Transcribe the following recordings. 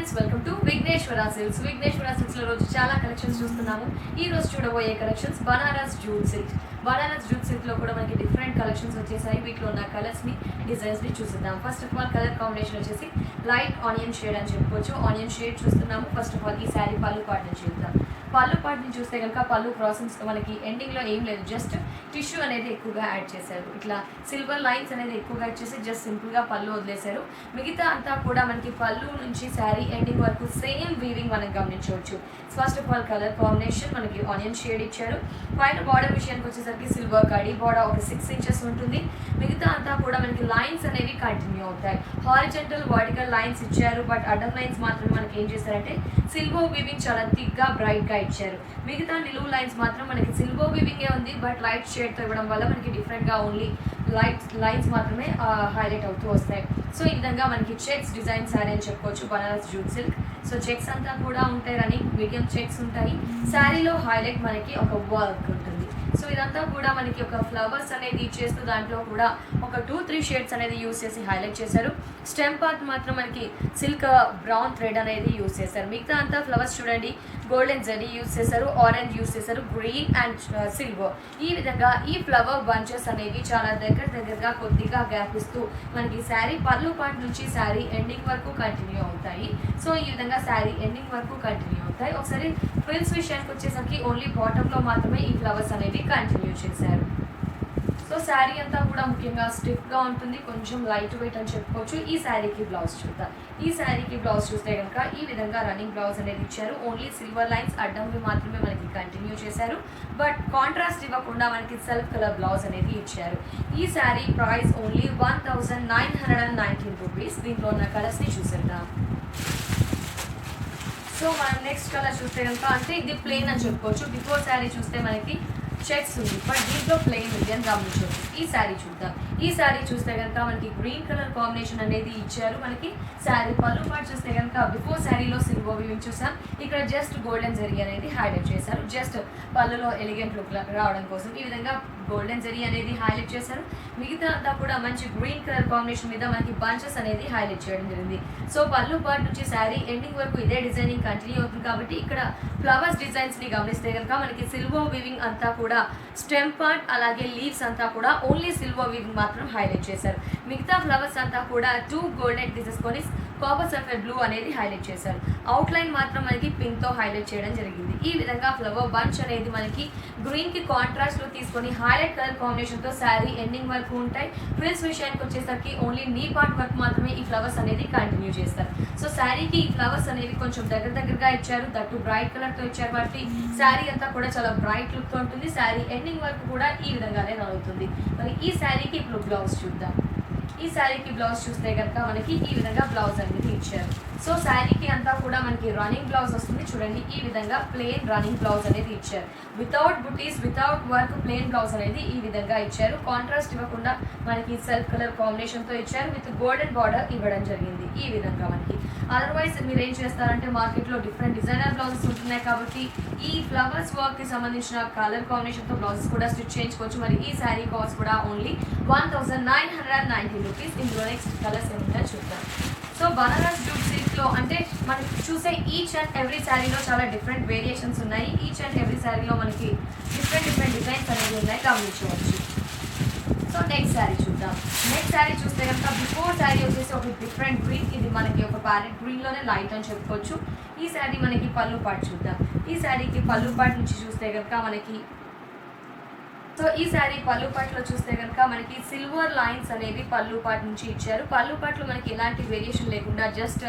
Friends, welcome to Vighneshwara silks. Vighneshwara silks లో రోజు చాలా కలెక్షన్స్ చూస్తున్నాము. ఈ రోజు చూడబోయే collections Banaras jute silk. Banaras jute silk లో కూడా మనకి డిఫరెంట్ కలెక్షన్స్ వచ్చేసాయి. వీటిలో ఉన్న కలర్స్ ని, డిజైన్స్ ని చూసిద్దాం. First of all colour combination వచ్చేసి లైట్ ఆనియన్ షేడ్ అని చెప్పుకోవచ్చు. ఆనియన్ షేడ్ చూస్తున్నాము. ఫస్ట్ ఆఫ్ ఆల్ ఈ శారీ పళ్ళు పార్ట్ నుంచి చూద్దాం. పళ్ళు పార్ట్ నుంచి చూస్తే కనుక పళ్ళు క్రాసింగ్స్ మనకి ఎండింగ్ లో ఏం లేదు, జస్ట్ టిష్యూ అనేది ఎక్కువగా యాడ్ చేశారు. ఇట్లా సిల్వర్ లైన్స్ అనేది ఎక్కువగా యాడ్ చేసి జస్ట్ సింపుల్ గా పళ్ళు వదిలేశారు. మిగతా అంతా కూడా మనకి పళ్ళు నుంచి శారీ ఎండింగ్ వరకు సేమ్ వీవింగ్ మనం గమనించవచ్చు. First of all colour combination మనకి ఆనియన్ షేడ్ ఇచ్చారు. పైన బార్డర్ విషయానికి వచ్చేసరికి సిల్వర్ కడి బార్డర్ ఒక 6 inches ఉంటుంది. మిగతా అంతా కూడా మనకి లైన్స్ అనేవి కంటిన్యూ అవుతాయి. హారిజంటల్ వర్టికల్ లైన్స్ ఇచ్చారు, బట్ అడ్డం లైన్స్ మాత్రం మనకి ఏం చేశారంటే సిల్వర్ వీవింగ్ చాలా థిక్ గా బ్రైట్ గా ఇచ్చారు. మిగతా నిలువు లైన్స్ మాత్రం మనకి సిల్వర్ వీవింగ్ ఉంది, బట్ లైట్ షేడ్ తో ఇవ్వడం వల్ల మనకి డిఫరెంట్ గా ఓన్లీ లైట్ లైన్స్ మాత్రమే హైలైట్ అవుతూ వస్తాయి. సో ఈ విధంగా మనకి చెక్స్ డిజైన్ శారీ అని చెప్పుకోవచ్చు Banaras jute silk. So checks అంతా కూడా ఉంటాయి, రన్నింగ్ మీడియం చెక్స్ ఉంటాయి. శారీలో హైలైట్ మనకి ఒక వర్క్ ఉంటుంది. సో ఇదంతా కూడా మనకి ఒక ఫ్లవర్స్ అనేది ఇచ్చేస్తూ దాంట్లో కూడా ఒక 2-3 షేడ్స్ అనేది యూస్ చేసి హైలైట్ చేశారు. స్టెమ్ పార్ట్ మాత్రం మనకి సిల్క్ బ్రౌన్ థ్రెడ్ అనేది యూస్ చేశారు. మిగతా అంతా ఫ్లవర్స్ చూడండి, గోల్డెన్ జరీ యూస్ చేశారు, ఆరెంజ్ యూస్ చేశారు, గ్రీన్ అండ్ సిల్వర్. ఈ విధంగా ఈ ఫ్లవర్ బంచెస్ అనేవి చాలా దగ్గరగా కొద్దిగా గ్యాప్ ఇస్తూ మనకి శారీ పళ్ళు పార్ట్ నుంచి శారీ ఎండింగ్ వరకు కంటిన్యూ అవుతాయి. సో ఈ విధంగా శారీ ఎండింగ్ వరకు కంటిన్యూ అవుతాయి. ఒకసారి ఫ్రిల్స్ విషయానికి వచ్చేసరికి ఓన్లీ బాటమ్ లో మాత్రమే ఈ ఫ్లవర్స్ అనేవి కంటిన్యూ చేశారు. సో శారీ అంతా కూడా ముఖ్యంగా స్టిఫ్ గా ఉంటుంది, కొంచెం లైట్ వెయిట్ అని చెప్పుకోవచ్చు. ఈ శారీకి బ్లౌజ్ చూద్దాం. ఈ శారీకి బ్లౌజ్ చూస్తే కనుక ఈ విధంగా రన్నింగ్ బ్లౌజ్ అనేది ఇచ్చారు. ఓన్లీ సిల్వర్ లైన్స్ అడ్డంవి మాత్రమే మనకి కంటిన్యూ చేశారు, బట్ కాంట్రాస్ట్ ఇవ్వకుండా మనకి సెల్ఫ్ కలర్ బ్లౌజ్ అనేది ఇచ్చారు. ఈ శారీ ప్రైస్ ఓన్లీ 1919 రూపీస్. దీంట్లో ఉన్న కలర్స్ ని చూసేద్దాం. సో మనం నెక్స్ట్ కలర్ చూస్తే కనుక అంటే ఇది ప్లెయిన్ అని చెప్పుకోవచ్చు. బిఫోర్ శారీ చూస్తే మనకి చెక్స్ ఉంది, బట్ దీంట్లో ప్లెయిన్ ఉంది అని గమనించవచ్చు. ఈ శారీ చూద్దాం. ఈ శారీ చూస్తే కనుక మనకి గ్రీన్ కలర్ కాంబినేషన్ అనేది ఇచ్చారు. మనకి శారీ పళ్ళు పార్ట్ చూస్తే కనుక బిఫోర్ శారీలో సిల్వర్ వీవింగ్ చూసాం, ఇక్కడ జస్ట్ గోల్డెన్ జరీ అనేది హైలైట్ చేశారు. జస్ట్ పళ్ళులో ఎలిగెంట్ లుక్ రావడం కోసం ఈ విధంగా గోల్డెన్ జరీ అనేది హైలైట్ చేశారు. మిగతా అంతా కూడా మంచి గ్రీన్ కలర్ కాంబినేషన్ మీద మనకి బంచెస్ అనేది హైలైట్ చేయడం జరిగింది. సో పళ్ళు పార్ట్ నుంచి శారీ ఎండింగ్ వరకు ఇదే డిజైనింగ్ కంటిన్యూ అవుతుంది కాబట్టి ఇక్కడ ఫ్లవర్స్ డిజైన్స్ ని గమనిస్తే కనుక మనకి సిల్వర్ వీవింగ్ అంతా కూడా స్టెమ్ పార్ట్ అలాగే లీవ్స్ అంతా కూడా ఓన్లీ సిల్వర్ వీవింగ్ మాత్రం హైలైట్ చేశారు. మిగతా ఫ్లవర్స్ అంతా కూడా 2 గోల్డెన్ తీసేసుకొని కాపర్ సల్ఫేట్ బ్లూ అనేది హైలైట్ చేశారు. అవుట్ లైన్ మాత్రం మనకి పింక్ తో హైలైట్ చేయడం జరిగింది. ఈ విధంగా ఫ్లవర్ బంచ్ అనేది మనకి గ్రీన్ కి కాంట్రాస్ట్ లో తీసుకొని హైలైట్ కలర్ కాంబినేషన్ తో శారీ ఎండింగ్ వరకు ఉంటాయి. ఫ్రిల్స్ విషయానికి వచ్చేసరికి ఓన్లీ నీ పార్ట్ వరకు మాత్రమే ఈ ఫ్లవర్స్ అనేది కంటిన్యూ చేస్తారు. సో శారీకి ఈ ఫ్లవర్స్ అనేవి కొంచెం దగ్గరగా ఇచ్చారు, దట్టు బ్రైట్ కలర్ తో ఇచ్చారు కాబట్టి శారీ అంతా కూడా చాలా బ్రైట్ లుక్ తో ఉంటుంది. శారీ ఎండింగ్ వరకు కూడా ఈ విధంగానే నడుస్తుంది. మరి ఈ శారీకి ఇప్పుడు బ్లౌజ్ చూద్దాం. ఈ శారీకి బ్లౌజ్ చూస్తే కనుక మనకి ఈ విధంగా బ్లౌజ్ అనేది ఇచ్చారు. సో శారీకి అంతా కూడా మనకి రన్నింగ్ బ్లౌజ్ వస్తుంది. చూడండి, ఈ విధంగా ప్లెయిన్ రన్నింగ్ బ్లౌజ్ అనేది ఇచ్చారు. వితౌట్ బుటీస్, వితౌట్ వర్క్ ప్లెయిన్ బ్లౌజ్ అనేది ఈ విధంగా ఇచ్చారు. కాంట్రాస్ట్ ఇవ్వకుండా మనకి సెల్ఫ్ కలర్ కాంబినేషన్ తో ఇచ్చారు. విత్ గోల్డెన్ బార్డర్ ఇవ్వడం జరిగింది. ఈ విధంగా మనకి అదర్వైజ్ మీరు ఏం చేస్తారంటే మార్కెట్ లో డిఫరెంట్ డిజైనర్ బ్లౌజెస్ ఉంటున్నాయి కాబట్టి ఈ ఫ్లవర్స్ వర్క్ కి సంబంధించిన కలర్ కాంబినేషన్ తో బ్లౌజెస్ కూడా స్టిచ్ చేయించుకోవచ్చు. మరి ఈ శారీ కాస్ట్ కూడా ఓన్లీ 1919 రూపీస్. ఇందులో నెక్స్ట్ కలర్స్ ఏమైనా చూద్దాం. సో బనారస్ జూట్ సిల్క్ లో అంటే మనకి చూసే ఈచ్ అండ్ ఎవ్రీ శారీలో చాలా డిఫరెంట్ వేరియేషన్స్ ఉన్నాయి. ఈచ్ అండ్ ఎవ్రీ శారీలో మనకి డిఫరెంట్ డిజైన్స్ అనేవి ఉన్నాయి, గమనించవచ్చు. సో నెక్స్ట్ శారీ చూద్దాం. నెక్స్ట్ శారీ చూస్తే కనుక బిఫోర్ శారీ వచ్చేసి ఒక డిఫరెంట్ గ్రీన్, ఇది మనకి ఒక ప్యారెట్ గ్రీన్ లోనే లైట్ అని చెప్పుకోవచ్చు. ఈ శారీ మనకి పళ్ళు పార్ట్ చూద్దాం. ఈ శారీకి పళ్ళు పార్ట్ నుంచి చూస్తే కనుక మనకి సో ఈ శారీ పళ్ళు పార్ట్లో చూస్తే కనుక మనకి సిల్వర్ లైన్స్ అనేవి పళ్ళు పార్ట్ నుంచి ఇచ్చారు. పళ్ళు పార్ట్లో మనకి ఎలాంటి వేరియేషన్ లేకుండా జస్ట్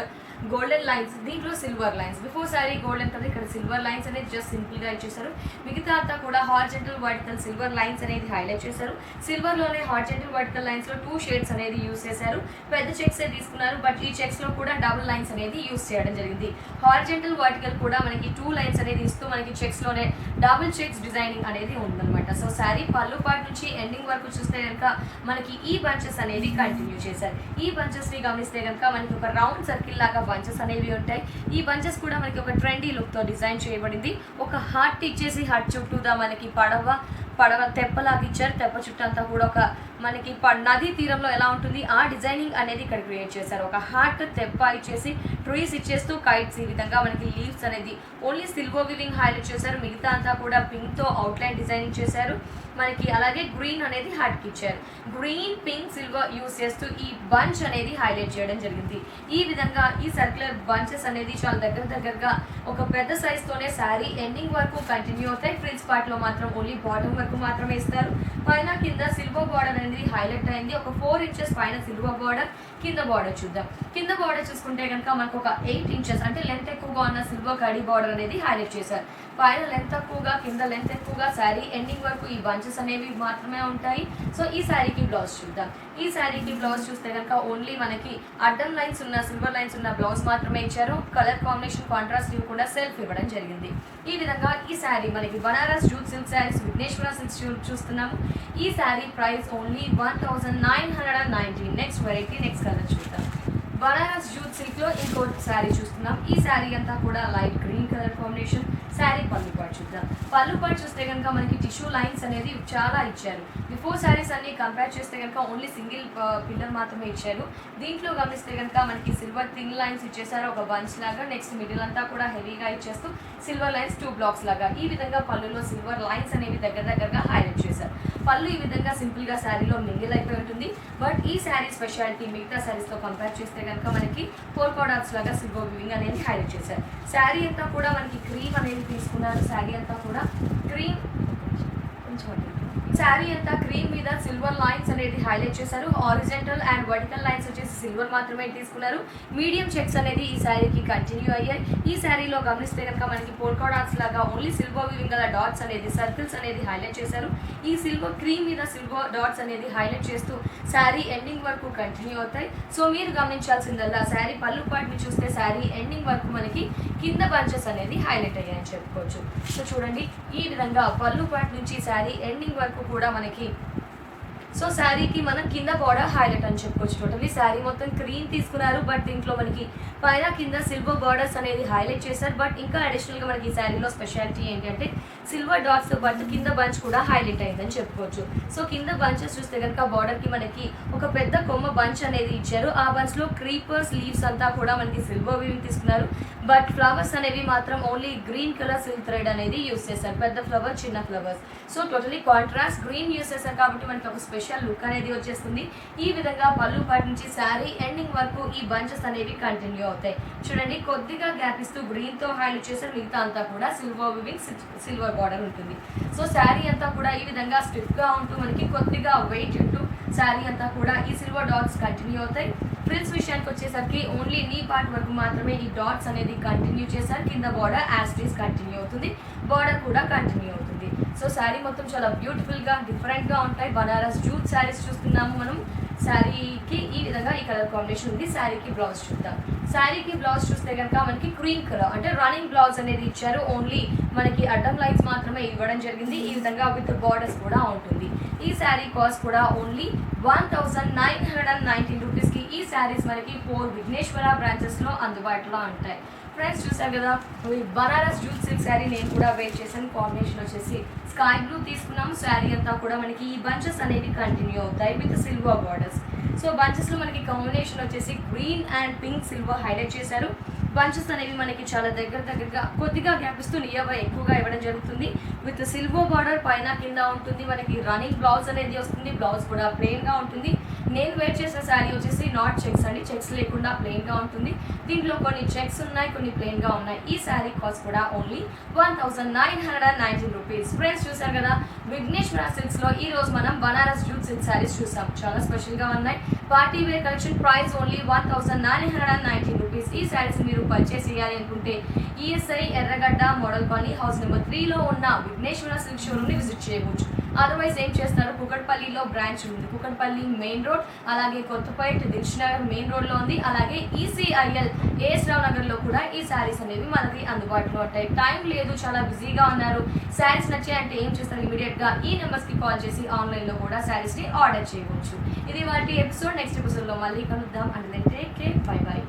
గోల్డెన్ లైన్స్, దీంట్లో silver lines. Before sari golden కదా, ఇక్కడ సిల్వర్ లైన్స్ అనేది జస్ట్ సింపుల్ గా ఇచ్చేసారు. మిగతా అంతా కూడా హారిజంటల్ వర్టికల్ సిల్వర్ లైన్స్ అనేది హైలైట్ చేశారు. సిల్వర్ లోనే హారిజంటల్ వర్టికల్ లైన్స్ లో 2 షేడ్స్ అనేది యూస్ చేశారు. పెద్ద చెక్స్ తీసుకున్నారు, బట్ ఈ చెక్స్ లో కూడా డబుల్ లైన్స్ అనేది యూస్ చేయడం జరిగింది. హారిజంటల్ వర్టికల్ కూడా మనకి 2 లైన్స్ అనేది ఇస్తూ మనకి చెక్స్ లోనే డబుల్ చెక్స్ డిజైనింగ్ అనేది ఉందన్నమాట. సో శారీ పళ్ళు పార్ట్ నుంచి ఎండింగ్ వరకు చూస్తే కనుక మనకి ఈ బంచెస్ అనేది కంటిన్యూ చేశారు. ఈ బంచెస్ ని గమనిస్తే కనుక మనకి ఒక రౌండ్ సర్కిల్ లాగా బంచెస్ అనేవి ఉంటాయి. ఈ బంచెస్ కూడా మనకి ఒక ట్రెండీ లుక్ తో డిజైన్ చేయబడింది. ఒక హార్ట్ ఇచ్చేసి హార్ట్ చుట్టూదా మనకి పడవ తెప్పలాగా ఇచ్చారు. తెప్ప చుట్టూ అంతా కూడా ఒక మనకి నదీ తీరంలో ఎలా ఉంటుంది ఆ డిజైనింగ్ అనేది ఇక్కడ క్రియేట్ చేశారు. ఒక హార్ట్ తెప్ప ఇచ్చేసి ట్రీస్ ఇచ్చేస్తూ కైట్స్ ఈ విధంగా మనకి లీవ్స్ అనేది ఓన్లీ సిల్వర్ వివింగ్ హైలైట్ చేశారు. మిగతా అంతా కూడా పింక్తో అవుట్లైన్ డిజైనింగ్ చేశారు మనకి. అలాగే గ్రీన్ అనేది హార్ట్కి ఇచ్చారు. గ్రీన్ పింక్ సిల్వర్ యూస్ చేస్తూ ఈ బంచ్ అనేది హైలైట్ చేయడం జరిగింది. ఈ విధంగా ఈ సర్క్యులర్ బంచెస్ అనేది చాలా దగ్గరగా ఒక పెద్ద సైజ్తోనే శారీ ఎండింగ్ వరకు కంటిన్యూ అవుతాయి. ఫ్రిల్స్ పార్ట్లో మాత్రం ఓన్లీ బాటమ్ వరకు మాత్రమే ఇస్తారు. పైన కింద సిల్వర్ బార్డర్ అనేది హైలైట్ అయింది. ఒక 4 ఇంచెస్ పైన సిల్వర్ బార్డర్, కింద బార్డర్ చూద్దాం. కింద బార్డర్ చూసుకుంటే కనుక మనకు ఒక 8 ఇంచెస్ అంటే లెంత్ ఎక్కువగా ఉన్న సిల్వర్ కడీ బార్డర్ అనేది హైలైట్ చేశారు. పైన లెంత్ తక్కువగా, కింద లెంత్ ఎక్కువగా, శారీ ఎండింగ్ వరకు ఈ బంచెస్ అనేవి మాత్రమే ఉంటాయి. సో ఈ శారీకి బ్లౌజ్ చూద్దాం. ఈ శారీకి బ్లౌజ్ చూస్తే కనుక ఓన్లీ మనకి అడ్డం లైన్స్ ఉన్న సిల్వర్ లైన్స్ ఉన్న బ్లౌజ్ మాత్రమే ఇచ్చారు. కలర్ కాంబినేషన్ కాంట్రాస్ట్ ఇవ్వకుండా సెల్ఫ్ ఇవ్వడం జరిగింది. ఈ విధంగా ఈ శారీ మనకి Banaras jute silk saris Vighneshwara silks చూస్తున్నాము. ఈ sari price only 1990. Next variety, next colour చూద్దాం. బనారస్ జూట్ సిల్క్ లో ఇంకో శారీ చూస్తున్నాం. ఈ శారీ అంతా కూడా light green colour combination. Sari పళ్ళు పాటు చూద్దాం. పళ్ళు పాటు చూస్తే కనుక మనకి టిష్యూ లైన్స్ అనేది చాలా ఇచ్చారు. బిఫోర్ శారీస్ అన్ని కంపేర్ చేస్తే కనుక ఓన్లీ సింగిల్ పిల్లర్ మాత్రమే ఇచ్చారు. దీంట్లో గమనిస్తే కనుక మనకి సిల్వర్ థిన్ లైన్స్ ఇచ్చేసారు ఒక బంచ్ లాగా. నెక్స్ట్ మిడిల్ అంతా కూడా హెవీగా ఇచ్చేస్తూ సిల్వర్ లైన్స్ 2 బ్లాక్స్ లాగా. ఈ విధంగా పళ్ళులో సిల్వర్ లైన్స్ అనేవి దగ్గరగా హైలైట్ చేశారు. పళ్ళు ఈ విధంగా సింపుల్ గా శారీలో మింగిల్ అయిపోయి ఉంటుంది. బట్ ఈ శారీ స్పెషాలిటీ మిగతా శారీస్ తో కంపేర్ చేస్తే కనుక మనకి పోల్కా డాట్స్ లాగా సిల్వర్ వివింగ్ అనేది హైలైట్ చేశారు. శారీ అంతా కూడా మనకి క్రీమ్ అనేది తీసుకున్నారు. శారీ అంతా కూడా క్రీమ్ శారీ అంతా క్రీమ్ మీద సిల్వర్ లైన్స్ అనేది హైలైట్ చేశారు. హారిజంటల్ అండ్ వర్టికల్ లైన్స్ వచ్చేసి సిల్వర్ మాత్రమే తీసుకున్నారు. మీడియం చెక్స్ అనేది ఈ శారీకి కంటిన్యూ అయ్యాయి. ఈ శారీలో గమనిస్తే కనుక మనకి పోల్కా డాట్స్ లాగా ఓన్లీ సిల్వర్ వివింగ్ గల డాట్స్ అనేది సర్కిల్స్ అనేది హైలైట్ చేశారు. ఈ సిల్వర్ క్రీమ్ మీద సిల్వర్ డాట్స్ అనేది హైలైట్ చేస్తూ శారీ ఎండింగ్ వరకు కంటిన్యూ అవుతాయి. సో మీరు గమనించాల్సిందల్లా శారీ పళ్ళు పాటుని చూస్తే శారీ ఎండింగ్ వరకు మనకి కింద బంచెస్ అనేది హైలైట్ అయ్యాయని చెప్పుకోవచ్చు. సో చూడండి ఈ విధంగా పళ్ళు పాటు నుంచి శారీ ఎండింగ్ వరకు కూడా మనకి సో శారీకి మనం కింద బార్డర్ హైలైట్ అని చెప్పుకోవచ్చు. టోటలీ శారీ మొత్తం క్రీమ్ తీసుకున్నారు. బట్ దీంట్లో మనకి పైన కింద సిల్వర్ బార్డర్స్ అనేది హైలైట్ చేశారు. బట్ ఇంకా అడిషనల్గా మనకి ఈ శారీలో స్పెషాలిటీ ఏంటంటే సిల్వర్ డాట్స్ బట్ కింద బంచ్ కూడా హైలైట్ అయిందని చెప్పుకోవచ్చు. సో కింద బంచెస్ చూస్తే కనుక బార్డర్కి మనకి ఒక పెద్ద కొమ్మ బంచ్ అనేది ఇచ్చారు. ఆ బంచ్లో క్రీపర్స్ లీవ్స్ అంతా కూడా మనకి సిల్వర్ వీవింగ్ తీసుకున్నారు. బట్ ఫ్లవర్స్ అనేవి మాత్రం only green colour silk thread అనేది యూస్ చేశారు. పెద్ద ఫ్లవర్, చిన్న flowers. So totally contrast green use చేశారు కాబట్టి మనకి ఒక స్పెషల్ లుక్ అనేది వచ్చేస్తుంది. ఈ విధంగా పళ్ళు పాటు నుంచి శారీ ఎండింగ్ వరకు ఈ బంచెస్ అనేవి కంటిన్యూ అవుతాయి. చూడండి కొద్దిగా గ్యాప్ ఇస్తూ గ్రీన్ తో హైలైట్ చేశారు. మిగతా అంతా కూడా సిల్వర్ వివింగ్, సిల్వర్ బార్డర్ ఉంటుంది. సో శారీ అంతా కూడా ఈ విధంగా స్టిఫ్ గా ఉంటూ మనకి కొద్దిగా వెయిట్ ఉంటూ శారీ అంతా కూడా ఈ సిల్వర్ డాట్స్ కంటిన్యూ అవుతాయి. ఫ్రిల్స్ విషయానికి వచ్చేసరికి ఓన్లీ నీ పార్ట్ వరకు మాత్రమే ఈ డాట్స్ అనేది కంటిన్యూ చేశారు. కింద border as it is continue అవుతుంది. బార్డర్ కూడా కంటిన్యూ అవుతుంది. సో శారీ మొత్తం చాలా బ్యూటిఫుల్ గా డిఫరెంట్ గా ఉంటాయి. బనారస్ జూట్ శారీస్ చూస్తున్నాము మనం. శారీకి ఈ విధంగా ఈ కలర్ కాంబినేషన్ ఉంది. శారీకి బ్లౌజ్ చూద్దాం. శారీకి బ్లౌజ్ చూస్తే కనుక మనకి క్రీమ్ కలర్ అంటే రన్నింగ్ బ్లౌజ్ అనేది ఇచ్చారు. ఓన్లీ మనకి అడ్డం లైన్స్ మాత్రమే ఇవ్వడం జరిగింది. ఈ విధంగా విత్ బార్డర్స్ కూడా ఉంటుంది. ఈ శారీ కాస్ట్ కూడా ఓన్లీ 1990 రూపీస్కి ఈ శారీస్ మనకి 4 విఘ్నేశ్వర బ్రాంచెస్లో అందుబాటులో ఉంటాయి. ఫ్రెండ్స్ చూసారు కదా బనారస్ జూట్ సిల్క్ శారీ నేను కూడా వేర్ చేశాను. కాంబినేషన్ వచ్చేసి స్కై బ్లూ తీసుకున్నాము. శారీ అంతా కూడా మనకి ఈ బంచెస్ అనేవి కంటిన్యూ అవుతాయి విత్ సిల్వర్ బార్డర్స్. సో బంచెస్లో మనకి కాంబినేషన్ వచ్చేసి green and pink silver highlight చేశారు. బంచెస్ అనేవి మనకి చాలా దగ్గరగా కొద్దిగా గ్యాప్ ఇస్తూ నియర్ బై ఎక్కువగా ఇవ్వడం జరుగుతుంది. విత్ సిల్వర్ బార్డర్ పైన కింద ఉంటుంది. మనకి రన్నింగ్ బ్లౌజ్ అనేది వస్తుంది. బ్లౌజ్ కూడా ప్లెయిన్గా ఉంటుంది. నేను వేర్ చేసిన శారీ వచ్చేసి నాట్ చెక్స్ అండి. చెక్స్ లేకుండా ప్లెయిన్గా ఉంటుంది. దీంట్లో కొన్ని చెక్స్ ఉన్నాయి, కొన్ని ప్లెయిన్గా ఉన్నాయి. ఈ శారీ కాస్ట్ కూడా ఓన్లీ 1990 రూపీస్. ఫ్రెండ్స్ చూసారు కదా విఘ్నేశ్వర సిల్క్స్లో ఈ రోజు మనం బనారస్ జూట్ సిల్క్ శారీస్ చూసాం. చాలా స్పెషల్గా ఉన్నాయి. Party wear collection price only 1990 rupees. ఈ శారీస్ మీరు పర్చేస్ చేయాలి అనుకుంటే ESI Erragadda model colony house number 3లో ఉన్న విఘ్నేశ్వర సిల్క్ షోరూమ్ని విజిట్ చేయవచ్చు. అదర్వైజ్ ఏం చేస్తారు, కుకట్పల్లిలో బ్రాంచ్ ఉంది. కుకట్పల్లి మెయిన్ రోడ్, అలాగే కొత్తపేట దిల్షునగర్ మెయిన్ రోడ్లో ఉంది. అలాగే ఈసీఐఎల్ ఏఎస్ రావు నగర్లో కూడా ఈ శారీస్ అనేవి మనకి అందుబాటులో ఉంటాయి. టైం లేదు, చాలా బిజీగా ఉన్నారు, శారీస్ నచ్చాయంటే ఏం చేస్తారు, ఇమీడియట్గా ఈ నెంబర్స్కి కాల్ చేసి ఆన్లైన్లో కూడా శారీస్ని ఆర్డర్ చేయవచ్చు. ఇది వాటి ఎపిసోడ్. నెక్స్ట్ ఎపిసోడ్లో మళ్ళీ కలుద్దాం. And then take care. Bye by.